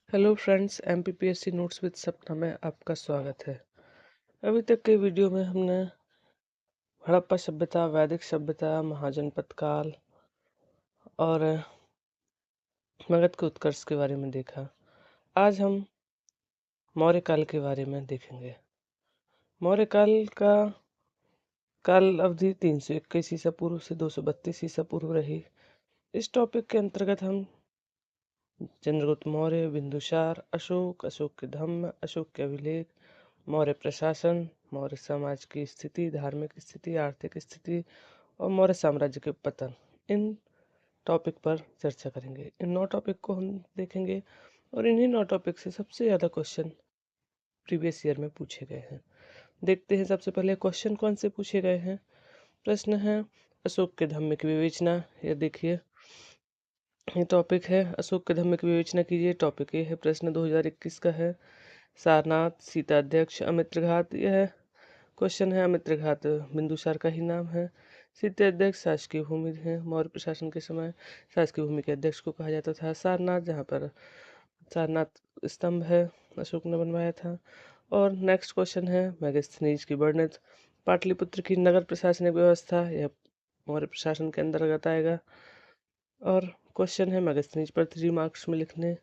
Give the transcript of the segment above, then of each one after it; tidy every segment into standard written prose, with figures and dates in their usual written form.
Hello friends, MPPSC notes with सपना में आपका स्वागत है। अभी तक के वीडियो में हमने हड़प्पा सभ्यता, वैदिक सभ्यता, महाजनपद काल और मगध के उत्कर्ष के बारे में देखा। आज हम मौर्य काल के बारे में देखेंगे। मौर्य काल का काल अवधि 321 ईसा पूर्व से 232 ईसा पूर्व रही। इस टॉपिक के अंतर्गत हम चंद्रगुप्त मौर्य, बिंदुसार, अशोक के धम्म, अशोक के अभिलेख, मौर्य प्रशासन, मौर्य समाज की स्थिति, धार्मिक स्थिति, आर्थिक स्थिति और मौर्य साम्राज्य के पतन, इन टॉपिक पर चर्चा करेंगे। इन 9 टॉपिक को हम देखेंगे और इन्हीं 9 टॉपिक से सबसे ज़्यादा क्वेश्चन प्रीवियस ईयर में पूछे गए हैं। देखते हैं सबसे पहले क्वेश्चन कौन से पूछे गए हैं। प्रश्न है अशोक के धम्म की विवेचना। ये देखिए, ये टॉपिक है अशोक के धम्म की विवेचना कीजिए। टॉपिक ये है, प्रश्न 2021 का है। सारनाथ, सीता अध्यक्ष, अमित्रघात। यह क्वेश्चन है। अमित्रघात बिंदुसार का ही नाम है। सीता अध्यक्ष शासकीय भूमि है। मौर्य प्रशासन के समय शासकीय भूमि के अध्यक्ष को कहा जाता था। सारनाथ, जहाँ पर सारनाथ स्तंभ है, अशोक ने बनवाया था। और नेक्स्ट क्वेश्चन है मेगास्थनीज की वर्णित पाटलिपुत्र की नगर प्रशासनिक व्यवस्था। यह मौर्य प्रशासन के अंतर्गत आएगा। और क्वेश्चन है मेगास्थनीज पर 3 मार्क्स में लिखने।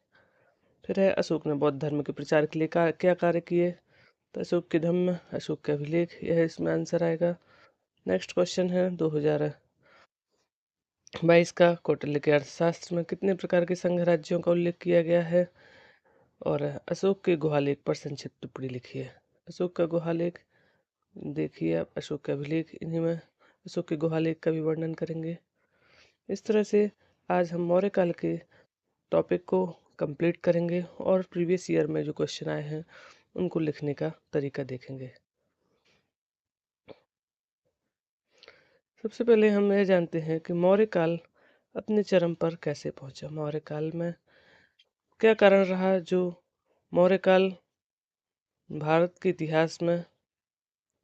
फिर है अशोक ने बौद्ध धर्म के प्रचार के लिए क्या कार्य किए। तो अशोक के धम्म, अशोक के अभिलेख, यह इसमें आंसर आएगा। नेक्स्ट क्वेश्चन है 2022 का, कौटिल्य के अर्थशास्त्र में कितने प्रकार के संघ राज्यों का उल्लेख किया गया है। और अशोक के गुहालेख पर संक्षिप्त टिप्पणी लिखिए। अशोक का गुहालेख देखिए आप, अशोक के अभिलेख, इन्हीं में अशोक के गुहालेख का भी वर्णन करेंगे। इस तरह से आज हम मौर्य काल के टॉपिक को कंप्लीट करेंगे और प्रीवियस ईयर में जो क्वेश्चन आए हैं उनको लिखने का तरीका देखेंगे। सबसे पहले हम यह जानते हैं कि मौर्य काल अपने चरम पर कैसे पहुंचा। मौर्य काल में क्या कारण रहा जो मौर्य काल भारत के इतिहास में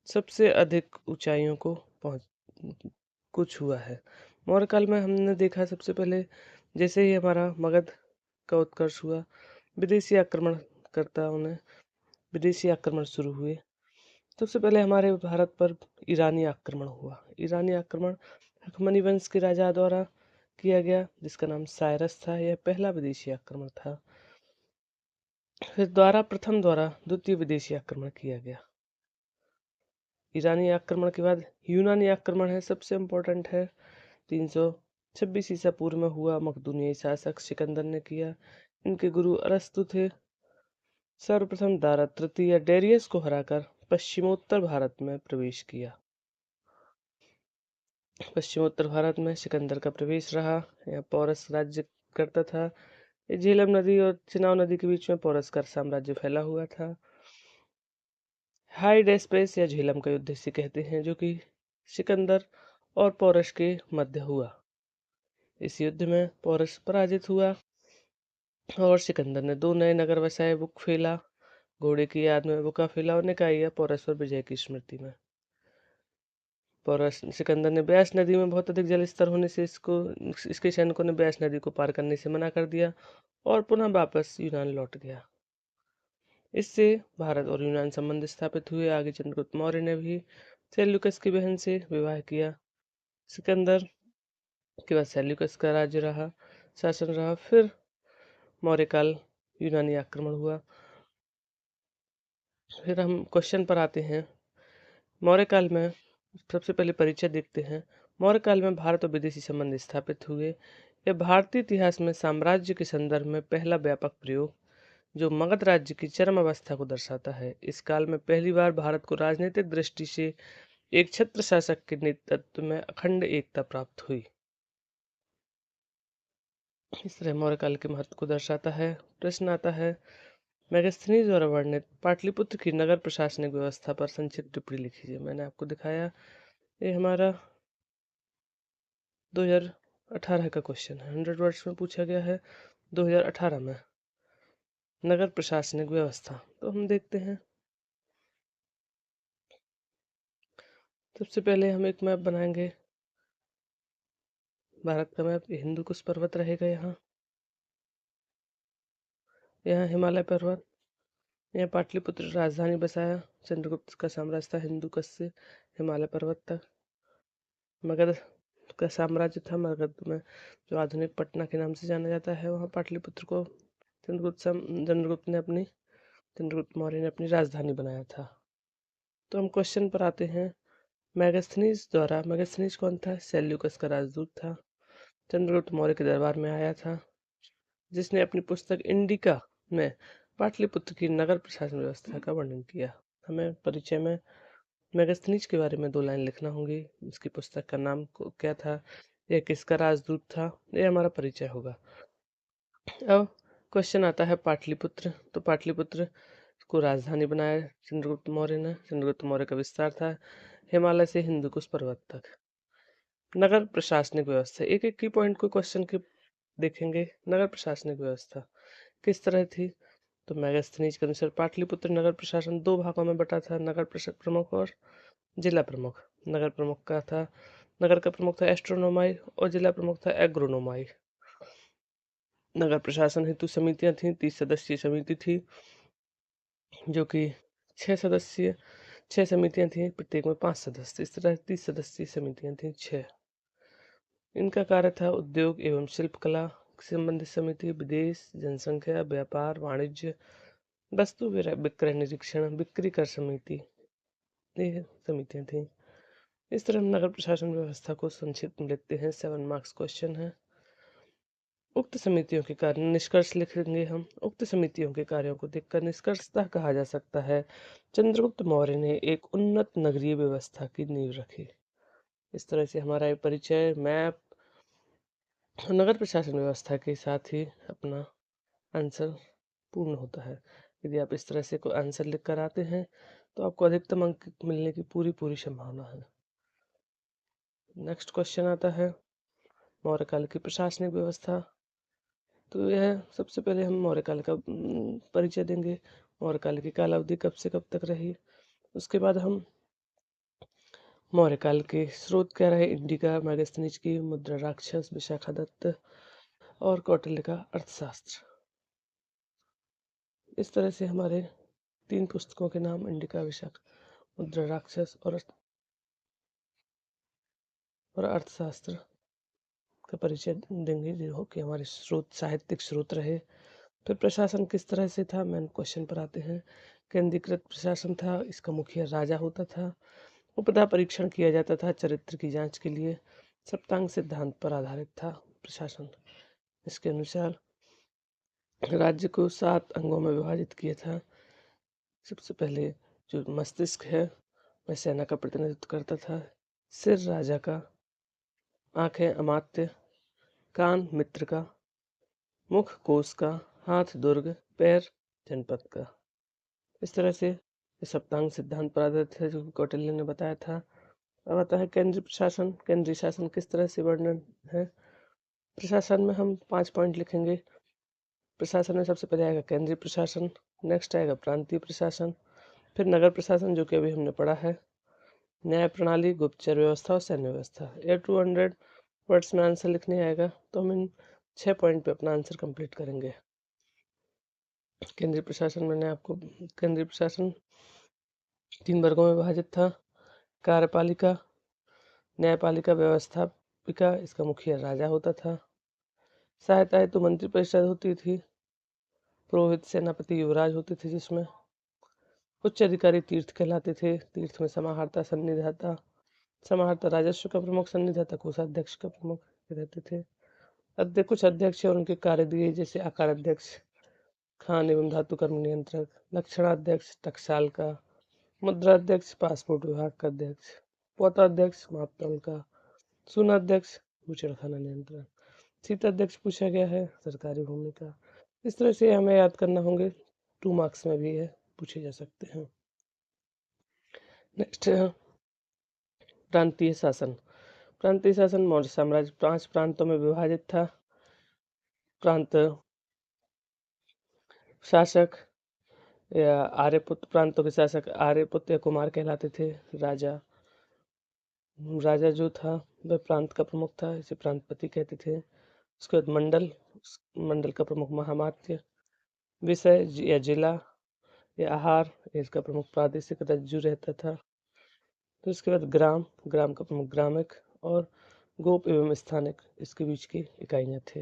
सबसे अधिक ऊंचाइयों को पहुंच कुछ हुआ है। मौर्य काल में हमने देखा सबसे पहले, जैसे ही हमारा मगध का उत्कर्ष हुआ, विदेशी आक्रमणकर्ताओं ने विदेशी आक्रमण शुरू हुए। सबसे पहले हमारे भारत पर ईरानी आक्रमण हुआ। ईरानी आक्रमण हकमनी वंश के राजा द्वारा किया गया, जिसका नाम सायरस था। यह पहला विदेशी आक्रमण था। फिर प्रथम द्वारा द्वितीय विदेशी आक्रमण किया गया। ईरानी आक्रमण के बाद यूनानी आक्रमण है, सबसे इम्पोर्टेंट है। 326 ईसा पूर्व में हुआ। मकदूनियाई शासक सिकंदर ने किया। इनके गुरु अरस्तु थे। सर्वप्रथम दारा तृतीय डेरियस को हराकर पश्चिमोत्तर भारत में प्रवेश किया। पश्चिमोत्तर भारत में सिकंदर का प्रवेश रहा। यहाँ पौरस राज्य करता था। ये झेलम नदी और चिनाव नदी के बीच में पौरस का साम्राज्य फैला हुआ था। हाइडेस्पेस या झेलम का युद्ध इसे कहते हैं, जो कि सिकंदर और पौरस के मध्य हुआ। इस युद्ध में पौरस पराजित हुआ और सिकंदर ने 2 नए नगर बसाए, बुकफेला घोड़े की याद में, बुकाफेला और निकाइया पौरस और विजय की स्मृति में। पौरस सिकंदर ने ब्यास नदी में बहुत अधिक जलस्तर होने से इसके सैनिकों ने ब्यास नदी को पार करने से मना कर दिया और पुनः वापस यूनान लौट गया। इससे भारत और यूनान संबंध स्थापित हुए। आगे चंद्रगुप्त मौर्य ने भी सेल्यूकस की बहन से विवाह किया। सिकंदर के बाद सेल्यूकस का राज्य रहा, शासन रहा। फिर मौर्य काल यूनानी आक्रमण हुआ। फिर हम क्वेश्चन पर आते हैं। मौर्य काल में सबसे पहले परिचय देखते हैं। मौर्य काल में भारत और विदेशी संबंध स्थापित हुए। यह भारतीय इतिहास में साम्राज्य के संदर्भ में पहला व्यापक प्रयोग, जो मगध राज्य की चरम अवस्था को दर्शाता है। इस काल में पहली बार भारत को राजनीतिक दृष्टि से एक छत्र शासक के नेतृत्व में अखंड एकता प्राप्त हुई। इस तरह मौर्य काल के महत्व को दर्शाता है। प्रश्न आता है, मेगास्थनीज द्वारा वर्णित पाटलिपुत्र की नगर प्रशासनिक व्यवस्था पर संक्षिप्त टिप्पणी लिखिए। मैंने आपको दिखाया, ये हमारा 2018 का क्वेश्चन है। 100 वर्ड्स में पूछा गया है 2018 में नगर प्रशासनिक व्यवस्था। तो हम देखते हैं। सबसे पहले हम एक मैप बनाएंगे, भारत का मैप। हिंदू कुश पर्वत रहेगा यहाँ। यहाँ हिमालय पर्वत। यहाँ पाटलिपुत्र राजधानी बसाया। चंद्रगुप्त का साम्राज्य था हिंदू कुश से हिमालय पर्वत तक। मगध का साम्राज्य था। मगध में जो आधुनिक पटना के नाम से जाना जाता है, वहाँ पाटलिपुत्र को चंद्रगुप्त मौर्य ने अपनी राजधानी बनाया था। तो हम क्वेश्चन पर आते हैं। मैगस्थनीज कौन था? सेल्यूकस का राजदूत था। चंद्रगुप्त मौर्य के दरबार में आया था, जिसने अपनी पुस्तक इंडिका में पाटलिपुत्र की नगर प्रशासन व्यवस्था का वर्णन किया। हमें परिचय में मैगस्थनीज के बारे में 2 लाइन लिखना होंगी। इसकी पुस्तक का नाम क्या था, यह किसका राजदूत था, यह हमारा परिचय होगा। अब क्वेश्चन आता है पाटलिपुत्र। तो पाटलिपुत्र को राजधानी बनाया चंद्रगुप्त मौर्य ने। चंद्रगुप्त मौर्य का विस्तार था हिमालय से हिंदुकुश पर्वत तक। नगर प्रशासनिक व्यवस्था, एक एक की पॉइंट को क्वेश्चन के देखेंगे। नगर प्रशासनिक व्यवस्था किस तरह थी? तो मैगस्थनीज के अनुसार पाटलिपुत्र नगर प्रशासन 2 भागों में बटा था, नगर प्रमुख और जिला प्रमुख। नगर का प्रमुख था एस्ट्रोनोमाई और जिला प्रमुख था एग्रोनोमाई। नगर प्रशासन हेतु समितियां थीं। 30 सदस्यीय समिति थी, जो कि 6 समितियां थीं, प्रत्येक में 5 सदस्य। इस तरह 30 सदस्यीय समितियां थीं 6। इनका कार्य था उद्योग एवं शिल्पकला संबंधित समिति, विदेश, जनसंख्या, व्यापार, वाणिज्य, वस्तु विक्रय निरीक्षण, बिक्री कर समिति, ये समितियां थीं। इस तरह हम नगर प्रशासन व्यवस्था को संक्षिप्त में लिखते हैं। 7 मार्क्स क्वेश्चन है। उक्त समितियों के कार्य निष्कर्ष लिखेंगे हम। उक्त समितियों के कार्यों को देखकर निष्कर्षतः कहा जा सकता है, चंद्रगुप्त मौर्य ने एक उन्नत नगरीय व्यवस्था की नींव रखी। इस तरह से हमारा परिचय, मैप, नगर प्रशासन व्यवस्था के साथ ही अपना आंसर पूर्ण होता है। यदि आप इस तरह से कोई आंसर लिख कर आते हैं तो आपको अधिकतम अंक मिलने की पूरी संभावना है। नेक्स्ट क्वेश्चन आता है मौर्यकाल की प्रशासनिक व्यवस्था। तो यह सबसे पहले हम मौर्यकाल का परिचय देंगे। मौर्यकाल की काल अवधि कब से कब तक रही। उसके बाद हम मौर्यकाल के स्रोत क्या रहे, इंडिका, मैगस्थनीज की मुद्रा राक्षस, विशाखादत्त और कौटिल्य का अर्थशास्त्र। इस तरह से हमारे 3 पुस्तकों के नाम इंडिका, विशाखा, मुद्रा राक्षस और अर्थशास्त्र का परिचय देंगे, जो कि हमारे साहित्यिक स्रोत रहे। फिर प्रशासन किस तरह से था, मेन क्वेश्चन पर आते हैं। केंद्रीकृत प्रशासन था, इसका मुखिया राजा होता था। उपधा परीक्षण किया जाता था चरित्र की जांच के लिए। सप्तांग सिद्धांत पर आधारित था प्रशासन। इसके अनुसार राज्य को 7 अंगों में विभाजित किया था। सबसे पहले जो मस्तिष्क है वह सेना का प्रतिनिधित्व करता था, सिर राजा का, आंखें अमात्य, कान मित्र का, मुख कोश का, हाथ दुर्ग, पैर जनपद का। इस तरह से सप्तांग सिद्धांत पर आधारित है, जो कौटिल्य ने बताया था। अब आता है केंद्रीय प्रशासन। केंद्रीय शासन किस तरह से वर्णन है। प्रशासन में हम 5 पॉइंट लिखेंगे। प्रशासन में सबसे पहले आएगा केंद्रीय प्रशासन, नेक्स्ट आएगा प्रांतीय प्रशासन, फिर नगर प्रशासन जो कि अभी हमने पढ़ा है, न्याय प्रणाली, गुप्तचर व्यवस्था और सैन्य व्यवस्था। ये 200 वर्ड्स में आंसर लिखने आएगा। तो हम इन 6 पॉइंट पे अपना आंसर कंप्लीट करेंगे। केंद्रीय प्रशासन केंद्रीय प्रशासन 3 वर्गों में विभाजित था। कार्यपालिका, न्यायपालिका, व्यवस्थापिका, इसका मुखिया राजा होता था। सहायता हेतु मंत्री परिषद होती थी। पुरोहित, सेनापति, युवराज होते थे, जिसमें उच्च अधिकारी तीर्थ कहलाते थे। तीर्थ में समाहर्ता, सन्निधाता, समाहर्ता राजस्व का प्रमुख, सन्निधाता कोषाध्यक्ष का प्रमुख रहते थे। कुछ अध्यक्ष और उनके कार्य दिए, जैसे आकार अध्यक्ष, खान एवं धातु कर्म नियंत्रक, लक्षणाध्यक्ष, टकसाल का, मुद्राध्यक्ष, पासपोर्ट विभाग का अध्यक्ष, पौताध्यक्ष, मापतौल का, सूनाध्यक्ष, बूचड़खाना नियंत्रक, शीताध्यक्ष पूछा गया है, सरकारी भूमि का। इस तरह से हमें याद करना होंगे। 2 मार्क्स में भी है, पूछे जा सकते हैं। नेक्स्ट है प्रांतीय शासन। प्रांतीय शासन मौर्य साम्राज्य 5 प्रांतों में विभाजित था। प्रांत शासक या आर्यपुत्र, प्रांतों के शासक आर्यपुत्र या कुमार कहलाते थे। राजा जो था वह प्रांत का प्रमुख था, इसे प्रांतपति कहते थे। उसके बाद मंडल का प्रमुख महामात्य, विषय या जिला या आहार, इसका प्रमुख प्रादेशिक रज्जु रहता था। तो इसके बाद ग्राम, ग्राम का प्रमुख ग्रामिक, और गोप एवं स्थानिक इसके बीच की इकाइयाँ थे।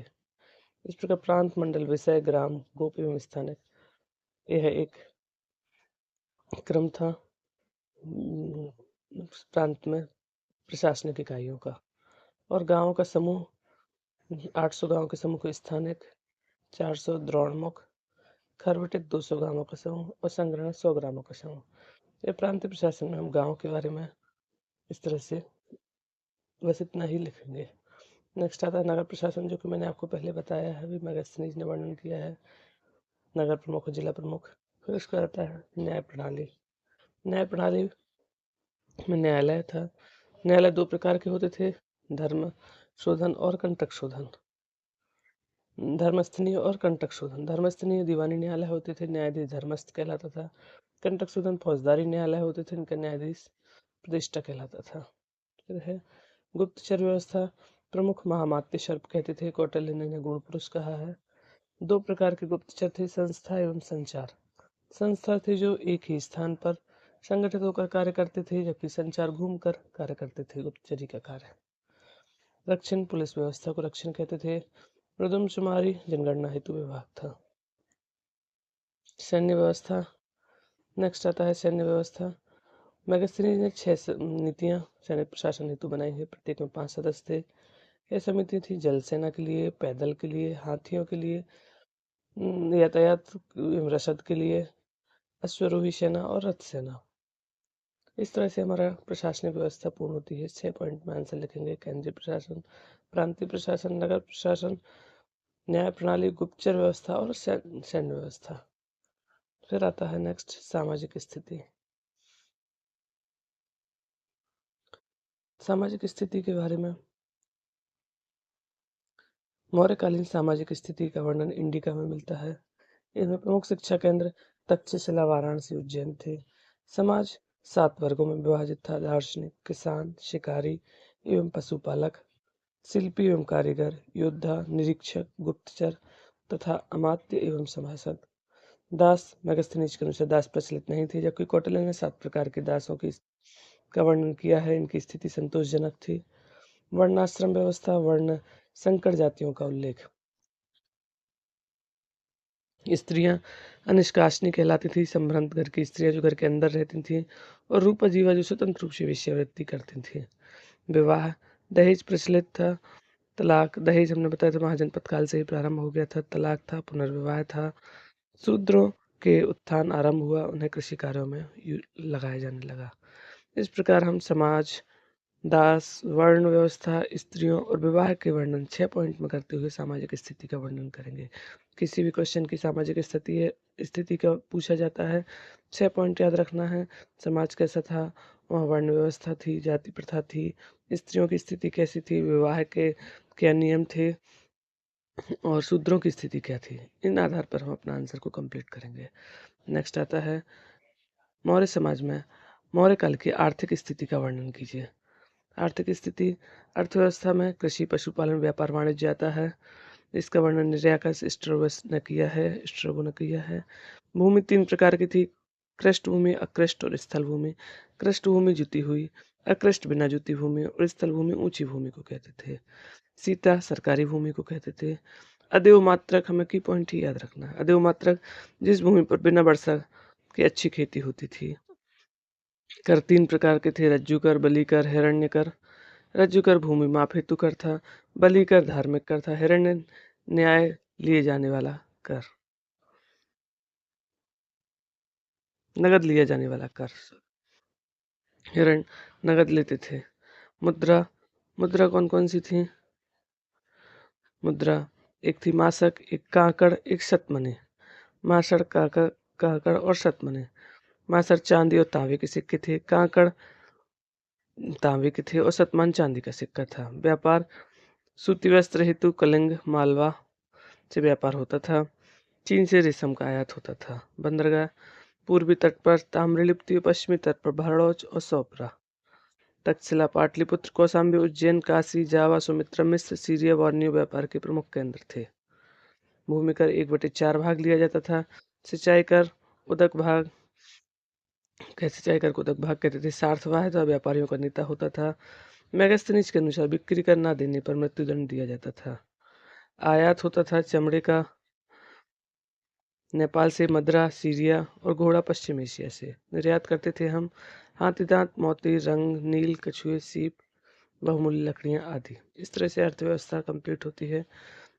इस प्रकार प्रांत, मंडल, विषय, ग्राम, गोप एवं स्थानिक, यह एक क्रम था प्रांत में प्रशासनिक इकाइयों का। और गांवों का समूह, 800 गांव के समूह को स्थानिक, 400 द्रोणमुख, खरवटित 200 गांवों का समूह, और संग्रहण 100 ग्रामों का समूह। ये प्रांतीय प्रशासन में हम गांव के बारे में इस तरह से बस इतना ही लिखेंगे। नेक्स्ट आता है नगर प्रशासन, जो कि मैंने आपको पहले बताया है, अभी मैगस्थनीज ने वर्णन किया है, नगर प्रमुख और जिला प्रमुख। फिर उसका आता है न्याय प्रणाली। न्याय प्रणाली में न्यायालय था। न्यायालय 2 प्रकार के होते थे, धर्म शोधन और कंटक शोधन। धर्मस्थनीय और कंटक शोधन। धर्मस्थनीय दीवानी न्यायालय होते थे, न्यायाधीश धर्मस्थ कहलाता था। कंटक शोधन फौजदारी न्यायालय होते थे, इनका न्यायाधीश प्रतिष्ठा कहलाता था। फिर है गुप्तचर व्यवस्था। प्रमुख महामात्य शर्प कहते थे, कौटिल्य ने इन्हें गुण पुरुष कहा है। 2 प्रकार के गुप्तचर थे, संस्था एवं संचार। संस्था थे जो एक ही स्थान पर संगठित होकर कार्य करते थे, जबकि संचार घूमकर कार्य करते थे, गुप्तचरी का कार्य। रक्षण, पुलिस व्यवस्था को रक्षण कहते थे। मृदुमशुमारी जनगणना हेतु विभाग था। सैन्य व्यवस्था, नेक्स्ट आता है सैन्य व्यवस्था। मैगस्थनीज ने 6 नीतियां सैन्य प्रशासन हेतु बनाई है, प्रत्येक में 5 सदस्य थे। यह समिति थी जल सेना के लिए, पैदल के लिए, हाथियों के लिए, यातायात रसद के लिए, अश्वरोही सेना और रथ सेना। इस तरह से हमारा प्रशासनिक व्यवस्था पूर्ण होती है। 6 पॉइंट में आंसर लिखेंगे। केंद्रीय प्रशासन, प्रांतीय प्रशासन, नगर प्रशासन, न्याय प्रणाली, गुप्तचर व्यवस्था और सैन्य व्यवस्था। फिर आता है नेक्स्ट सामाजिक स्थिति। सामाजिक स्थिति के बारे में, मौर्यकालीन सामाजिक स्थिति का वर्णन इंडिका में मिलता है। इनमें प्रमुख शिक्षा केंद्र तक्षशिला, वाराणसी, उज्जैन थे। समाज 7 वर्गों में विभाजित था, दार्शनिक, किसान, शिकारी एवं पशुपालक, शिल्पी एवं कारीगर, योद्धा, निरीक्षक, गुप्तचर तथा अमात्य एवं सभासद। दास, मैगस्थनीज के अनुसार दास प्रचलित नहीं थे, जबकि कौटिल्य ने 7 प्रकार के दासों की का वर्णन किया है। इनकी स्थिति संतोषजनक थी। वर्णाश्रम व्यवस्था, वर्ण संकर जातियों का उल्लेख। स्त्रियां अनिष्कासनी कहलाती थी, संभ्रांत घर की स्त्रियां जो घर के अंदर रहती थीं, और रूपा जीवा जो स्वतंत्र रूप से वेश्यावृत्ति करती थीं। विवाह, दहेज प्रचलित था। तलाक, दहेज हमने बताया था महाजनपद काल से ही प्रारंभ हो गया था। तलाक था, पुनर्विवाह था। शूद्रों के उत्थान आरंभ हुआ, उन्हें कृषि कार्यों में लगाया जाने लगा। इस प्रकार हम समाज, दास, वर्ण व्यवस्था, स्त्रियों और विवाह के वर्णन 6 पॉइंट में करते हुए सामाजिक स्थिति का वर्णन करेंगे। किसी भी क्वेश्चन की सामाजिक स्थिति का पूछा जाता है, 6 पॉइंट याद रखना है। समाज कैसा था, वहाँ वर्ण व्यवस्था थी, जाति प्रथा थी, स्त्रियों की स्थिति कैसी थी, विवाह के क्या नियम थे, और शूद्रों की स्थिति क्या थी। इन आधार पर हम अपना आंसर को कंप्लीट करेंगे। नेक्स्ट आता है मौर्य समाज में मौर्य काल की आर्थिक स्थिति का वर्णन कीजिए। आर्थिक स्थिति, अर्थव्यवस्था में कृषि, पशुपालन, व्यापार, वाणिज्य आता है। इसका वर्णन निर्याकस स्ट्रैबो ने किया है। भूमि 3 प्रकार की थी, कृष्ट भूमि, अकृष्ट और स्थल भूमि। कृष्ट भूमि जुती हुई, अकृष्ट बिना जुती भूमि, और स्थल भूमि ऊंची भूमि को कहते थे। सीता सरकारी भूमि को कहते थे। अदेव मात्रक, हमें की पॉइंट ही याद रखना है। अदेव मात्रक जिस भूमि पर बिना वर्षा की अच्छी खेती होती थी। कर 3 प्रकार के थे, रज्जु कर, बलि कर, हिरण्य कर। रज्जु कर भूमि माप हेतु कर था, बलि कर धार्मिक कर था, हिरण्य न्याय लिए जाने वाला कर, नगद लिया जाने वाला कर। हिरण्य नगद लेते थे। मुद्रा, मुद्रा कौन कौन सी थी? मुद्रा एक थी मासक, एक काकड़, एक शतमने। मासड़, काकड़ और शतमने। मासड़ चांदी और तांबे के सिक्के थे, काकड़ तांबे के थे और शतमान चांदी का सिक्का था। व्यापार, सूती वस्त्र हेतु कलिंग, मालवा से व्यापार होता था। चीन से रेशम का आयात होता था। बंदरगाह, पूर्वी तट पर ताम्रलिप्ति, पश्चिमी तट पर भरड़ोच और सोपरा। तक्षशिला, पाटलिपुत्र, कौशाम्बी, उज्जैन, काशी, जावा, सुमित्रा, मिस्र, सीरिया, बोर्नियो व्यापार के प्रमुख केंद्र थे। भूमि कर 1/4 भाग लिया जाता था। सिंचाई कर उदक भाग सिंचाई कर को उदक भाग कहते थे। सार्थवाह तो व्यापारियों का नेता होता था। मैगस्थनीज के अनुसार बिक्री कर ना देने पर मृत्युदंड दिया जाता था। आयात होता था चमड़े का नेपाल से, मदरा, सीरिया और घोड़ा पश्चिम एशिया से। निर्यात करते थे हम हाथी दांत, मोती, रंग, नील, कछुए, सीप, बहुमूल्य लकड़ियां आदि। इस तरह से अर्थव्यवस्था कंप्लीट होती है।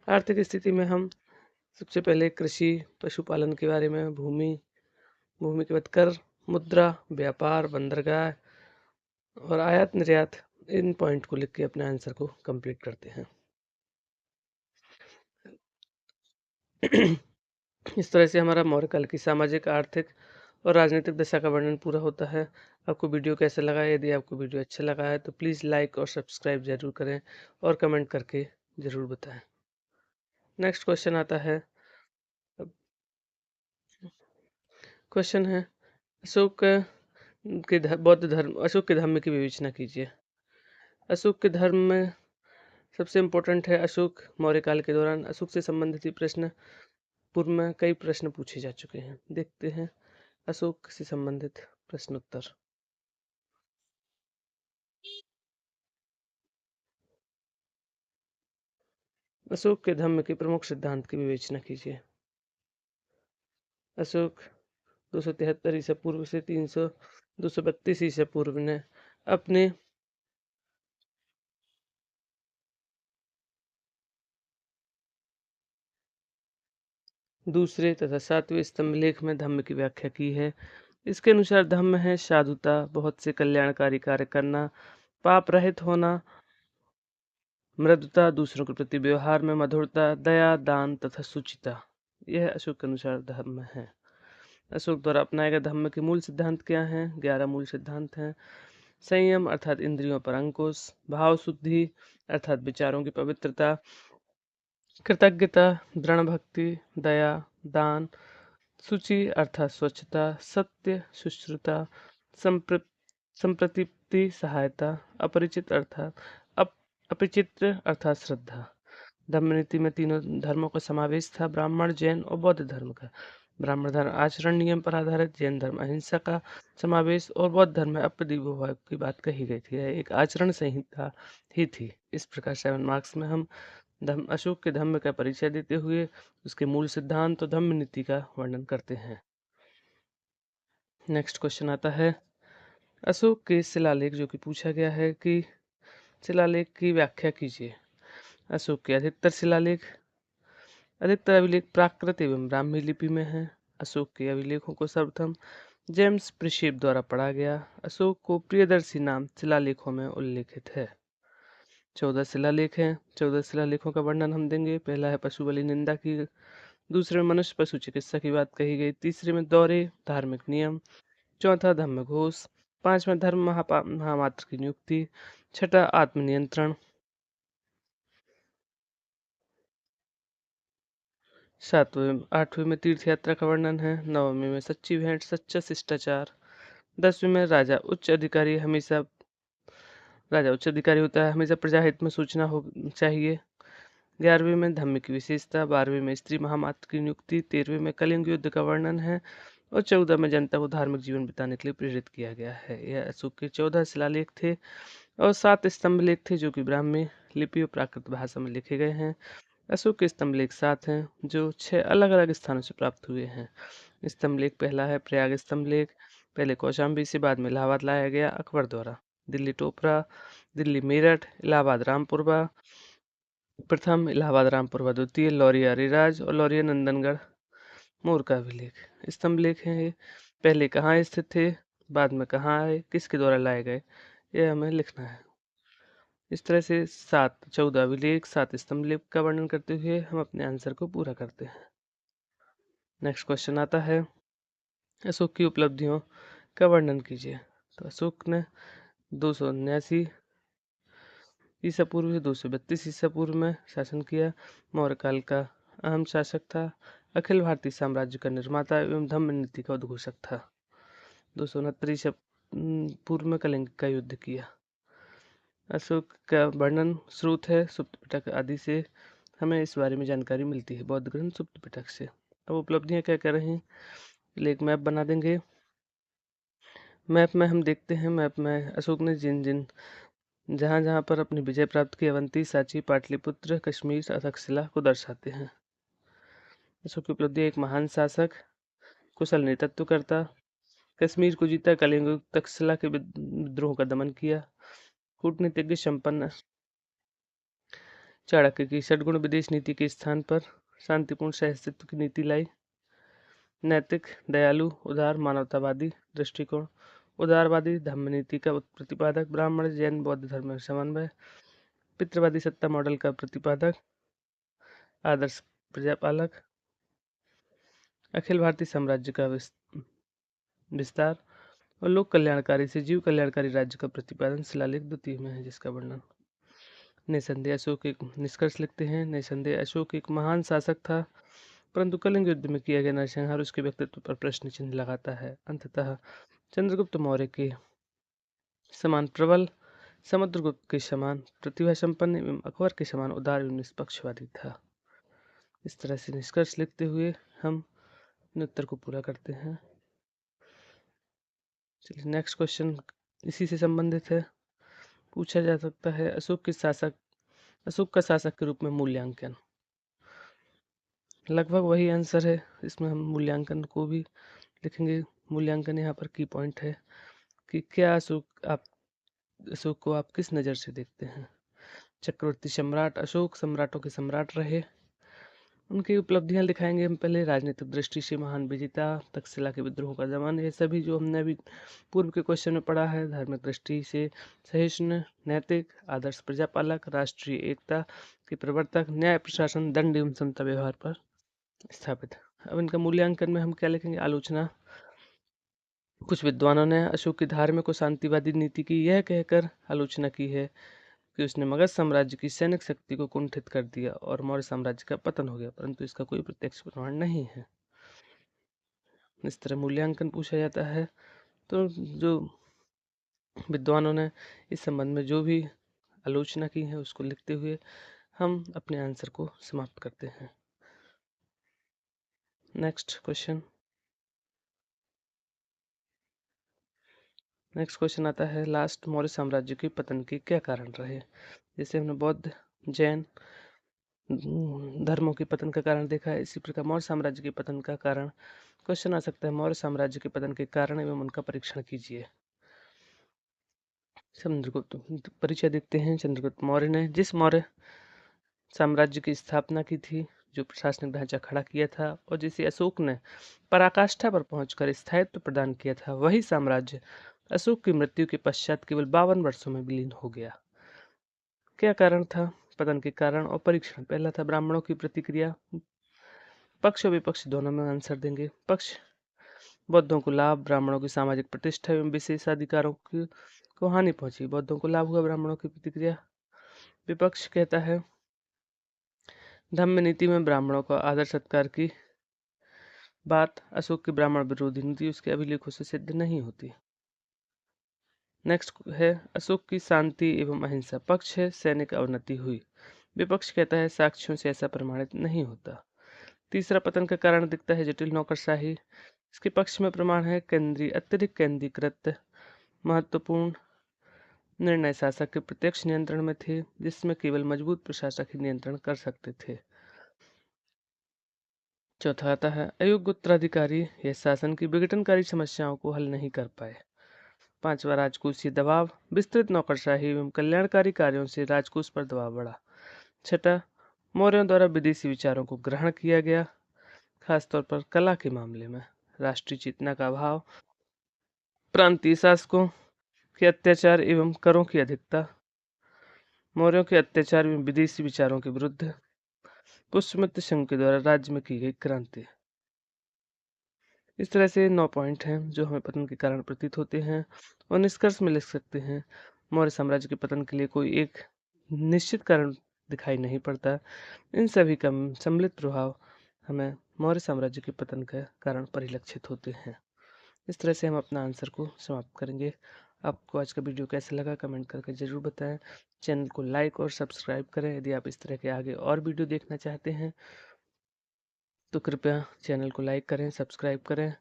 आर्थिक स्थिति में हम सबसे पहले कृषि, पशुपालन के बारे में, भूमि के बाद कर, मुद्रा, व्यापार, बंदरगाह और आयात निर्यात, इन पॉइंट को लिख के अपने आंसर को कंप्लीट करते हैं। इस तरह से हमारा मौर्यकाल की सामाजिक, आर्थिक और राजनीतिक दशा का वर्णन पूरा होता है। आपको वीडियो कैसा लगा? यदि आपको वीडियो अच्छा लगा है तो प्लीज़ लाइक और सब्सक्राइब जरूर करें और कमेंट करके ज़रूर बताएं। नेक्स्ट क्वेश्चन आता है। क्वेश्चन है अशोक बौद्ध धर्म, अशोक के धर्म की विवेचना कीजिए। अशोक के धर्म में सबसे इम्पोर्टेंट है अशोक मौर्यकाल के दौरान अशोक से संबंधित ही प्रश्न पूर्व में कई प्रश्न पूछे जा चुके हैं। देखते हैं अशोक से संबंधित प्रश्न उत्तर। अशोक के धम्म के प्रमुख सिद्धांत की विवेचना कीजिए। अशोक 273 ईसा पूर्व से 232 ईसा पूर्व ने अपने दूसरे तथा 7वें स्तंभ लेख में धम्म की व्याख्या की है। इसके अनुसार धम्म है साधुता, बहुत से कल्याणकारी कार्य करना, पाप रहित होना, मृदुता, दूसरों के प्रति व्यवहार में मधुरता, दया, दान तथा सुचिता। यह अशोक के अनुसार धर्म है। अशोक द्वारा अपनाए गए धर्म के मूल सिद्धांत क्या हैं? 11 मूल सिद्धांत हैं। संयम अर्थात इंद्रियों पर अंकुश, भाव शुद्धि अर्थात विचारों की पवित्रता, कृतज्ञता, दृढ़ भक्ति, दया, दान, शुचि अर्थात स्वच्छता, सत्य, शुश्रुता, संप्रतिप्ति, सहायता, अपरिचित अर्थात अपरिचित्र अर्थात श्रद्धा। धम्मनीति में तीनों धर्मों का समावेश था, ब्राह्मण, जैन और बौद्ध धर्म का। ब्राह्मण धर्म आचरण नियम पर आधारित, जैन धर्म अहिंसा का समावेश और बौद्ध धर्म में अपदिव्य की बात कही गई थी। यह एक आचरण संहिता ही थी। इस प्रकार 7 मार्क्स में हम अशोक के धम्म का परिचय देते हुए उसके मूल सिद्धांत और धम्म नीति का वर्णन करते हैं। नेक्स्ट क्वेश्चन आता है अशोक के शिलालेख, जो कि पूछा गया है कि शिलालेख की व्याख्या कीजिए। अशोक के अधिकतर अभिलेख प्राकृत एवं ब्राह्मी लिपि में है। अशोक के अभिलेखों को सर्वप्रथम जेम्स प्रिशेप द्वारा पढ़ा गया। अशोक को प्रियदर्शी नाम शिलालेखों में उल्लेखित है। 14 शिलालेख हैं। 14 शिलालेखों का वर्णन हम देंगे। पहला है पशु बलि निंदा की, दूसरे में मनुष्य पशु चिकित्सा की बात कही गई, तीसरे में दौरे धार्मिक नियम, चौथा धम्म घोष, पांचवा धर्म महामात्र की नियुक्ति, छठा आत्मनियंत्रण, आठवीं में तीर्थ यात्रा का वर्णन है, नववीं में सच्ची भेंट, सच्चा शिष्टाचार, 10वीं में राजा उच्च अधिकारी होता है, हमेशा प्रजाहित में सूचना हो चाहिए, 11वीं में धम्म की विशेषता, 12वीं में स्त्री महामात्र की नियुक्ति, 13वीं में कलिंग युद्ध का वर्णन है और 14 में जनता को धार्मिक जीवन बिताने के लिए प्रेरित किया गया है। यह अशोक के 14 शिलालेख थे और 7 स्तंभ लेख थे जो कि ब्राह्मी लिपि और प्राकृत भाषा में लिखे गए हैं। अशोक के स्तंभ लेख 7 हैं जो 6 अलग अलग स्थानों से प्राप्त हुए हैं। स्तंभ लेख पहला है प्रयाग स्तंभ लेख, पहले कौशाम्बी से बाद में इलाहाबाद लाया गया अकबर द्वारा। दिल्ली टोपरा, दिल्ली मेरठ, इलाहाबाद रामपुरवा प्रथम, इलाहाबाद रामपुरवा द्वितीय, लौरिया अरिराज और लौरिया नंदनगढ़ मोर का अभिलेख। स्तंभ लेख हैं ये, पहले कहाँ स्थित थे, बाद में कहाँ आए, किसके द्वारा लाए गए, ये हमें लिखना है। इस तरह से 14 अभिलेख 7 स्तंभ लेख का वर्णन करते हुए हम अपने आंसर को पूरा करते हैं। नेक्स्ट क्वेश्चन आता है अशोक की उपलब्धियों का वर्णन कीजिए। तो अशोक ने 279 ईसा पूर्व से 232 ईसा पूर्व में शासन किया। मौर्य काल का अहम शासक था। अखिल भारतीय साम्राज्य का निर्माता एवं धम्म नीति का उद्घोषक था। 269 ईसा पूर्व में कलिंग का युद्ध किया। अशोक का वर्णन स्रोत है सुप्त पिटक आदि से। हमें इस बारे में जानकारी मिलती है बौद्ध ग्रंथ सुप्त पिटक से। अब उपलब्धियां क्या कर रहे हैं, एक मैप बना देंगे। मैप में हम देखते हैं, मैप में अशोक ने जहाँ जहाँ पर अपनी विजय प्राप्त की, अवंती, सांची, पाटलिपुत्र, कश्मीर, तक्षशिला को दर्शाते हैं। अशोक की उपलब्धि, एक महान शासक, कुशल नेतृत्वकर्ता, कश्मीर को जीता, कलिंग तक्षशिला के विद्रोह का दमन किया, कूटनीतिज्ञ संपन्न, चाणक्य की षटगुण विदेश नीति के स्थान पर शांतिपूर्ण सहअस्तित्व की नीति लाई, नैतिक, दयालु, उदार, मानवतावादी दृष्टिकोण, उदारवादी धम्म नीति का प्रतिपादक, ब्राह्मण जैन बौद्ध धर्म में समन्वय, पितृवादी सत्ता मॉडल का प्रतिपादक, आदर्श प्रजापालक, अखिल भारतीय साम्राज्य का विस्तार और लोक कल्याणकारी से जीव कल्याणकारी राज्य का प्रतिपादन शिलालेख द्वितीय में है, जिसका वर्णन। निसंदेह अशोक एक निष्कर्ष लिखते हैं, निसंदेह अशोक एक महान शासक था, परंतु कलिंग युद्ध में किया गया नरसंहार उसके व्यक्तित्व पर प्रश्न चिन्ह लगाता है। अंततः चंद्रगुप्त मौर्य के समान प्रबल, समुद्रगुप्त के समान प्रतिभा संपन्न एवं अकबर के समान उदार एवं निष्पक्षवादी था। इस तरह से निष्कर्ष लिखते हुए हम अपने उत्तर को पूरा करते हैं। चलिए नेक्स्ट क्वेश्चन इसी से संबंधित है। पूछा जा सकता है, अशोक का शासक के रूप में मूल्यांकन। लगभग वही आंसर है, इसमें हम मूल्यांकन को भी लिखेंगे। मूल्यांकन यहाँ पर की पॉइंट है कि क्या अशोक को आप किस नज़र से देखते हैं। चक्रवर्ती सम्राट, अशोक सम्राटों के सम्राट रहे। उनकी उपलब्धियां दिखाएंगे हम पहले। राजनीतिक दृष्टि से महान विजेता, तक्षशिला के विद्रोह का दमन, ये सभी जो हमने अभी पूर्व के क्वेश्चन में पढ़ा है। धार्मिक दृष्टि से सहिष्णु, नैतिक, आदर्श प्रजापालक, राष्ट्रीय एकता के प्रवर्तक, न्याय प्रशासन, दंड एवं समता व्यवहार पर स्थापित। अब इनका मूल्यांकन में हम क्या लिखेंगे। आलोचना, कुछ विद्वानों ने अशोक की धार्मिक और शांतिवादी नीति की यह कहकर आलोचना की है कि उसने मगध साम्राज्य की सैनिक शक्ति को कुंठित कर दिया और मौर्य साम्राज्य का पतन हो गया, परंतु इसका कोई प्रत्यक्ष प्रमाण नहीं है। इस तरह मूल्यांकन पूछा जाता है। तो जो विद्वानों ने इस संबंध में जो भी आलोचना की है उसको लिखते हुए हम अपने आंसर को समाप्त करते हैं। नेक्स्ट क्वेश्चन आता है, लास्ट मौर्य साम्राज्य के पतन के क्या कारण रहे। जैसे हमने बौद्ध जैन धर्मों के पतन का कारण देखा है, इसी प्रकार मौर्य साम्राज्य के पतन का कारण क्वेश्चन आ सकता है। मौर्य साम्राज्य के पतन के कारण एवं उनका परीक्षण कीजिए। चंद्रगुप्त परिचय देखते हैं। चंद्रगुप्त मौर्य ने जिस मौर्य साम्राज्य की स्थापना की थी, जो प्रशासनिक ढांचा खड़ा किया था और जिसे अशोक ने पराकाष्ठा पर पहुंचकर स्थायित्व प्रदान किया था, वही साम्राज्य अशोक की मृत्यु के पश्चात केवल 52 वर्षों में विलीन हो गया। क्या कारण था पतन के कारण और परीक्षण। पहला था ब्राह्मणों की प्रतिक्रिया। पक्ष और विपक्ष दोनों में आंसर देंगे। पक्ष, बौद्धों को लाभ, ब्राह्मणों की सामाजिक प्रतिष्ठा एवं विशेषाधिकारों को हानि पहुंची, बौद्धों को लाभ हुआ। ब्राह्मणों की प्रतिक्रिया। विपक्ष कहता है धम्म नीति में ब्राह्मणों का आदर सत्कार की बात अशोक की ब्राह्मण विरोधी नीति उसके अभिलेखों से सिद्ध नहीं होती। नेक्स्ट है अशोक की शांति एवं अहिंसा। पक्ष है सैनिक अवनति हुई। विपक्ष कहता है साक्ष्यों से ऐसा प्रमाणित नहीं होता। तीसरा पतन का कारण दिखता है जटिल नौकरशाही। इसके पक्ष में प्रमाण है अत्यधिक केंद्रीकृत महत्वपूर्ण निर्णय शासक के प्रत्यक्ष नियंत्रण में थे, जिसमें केवल मजबूत प्रशासक ही नियंत्रण कर सकते थे। चौथा आता है अयोग्य उत्तराधिकारी यह शासन की विघटनकारी समस्याओं को हल नहीं कर पाए। पांचवा राजकोषीय दबाव, विस्तृत नौकरशाही एवं कल्याणकारी कार्यों से राजकोष पर दबाव बढ़ा। छठा, मौर्यों द्वारा विदेशी विचारों को ग्रहण किया गया, खासतौर पर कला के मामले में। राष्ट्रीय चेतना का अभाव, प्रांतीय शासकों के अत्याचार एवं करों की अधिकता, मौर्यों के अत्याचार एवं विदेशी विचारों के विरुद्ध पुष्यमित्र संघ के द्वारा राज्य में की गई क्रांति। इस तरह से 9 पॉइंट हैं जो हमें पतन के कारण प्रतीत होते हैं और निष्कर्ष में लिख सकते हैं। मौर्य साम्राज्य के पतन के लिए कोई एक निश्चित कारण दिखाई नहीं पड़ता। इन सभी का सम्मिलित प्रभाव हमें मौर्य साम्राज्य के पतन का कारण परिलक्षित होते हैं। इस तरह से हम अपना आंसर को समाप्त करेंगे। आपको आज का वीडियो कैसा लगा कमेंट करके ज़रूर बताएं। चैनल को लाइक और सब्सक्राइब करें। यदि आप इस तरह के आगे और वीडियो देखना चाहते हैं तो कृपया चैनल को लाइक करें, सब्सक्राइब करें।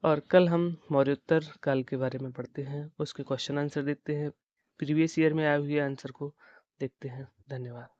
और कल हम मौर्योत्तर काल के बारे में पढ़ते हैं, उसके क्वेश्चन आंसर देखते हैं, प्रीवियस ईयर में आए हुए आंसर को देखते हैं। धन्यवाद।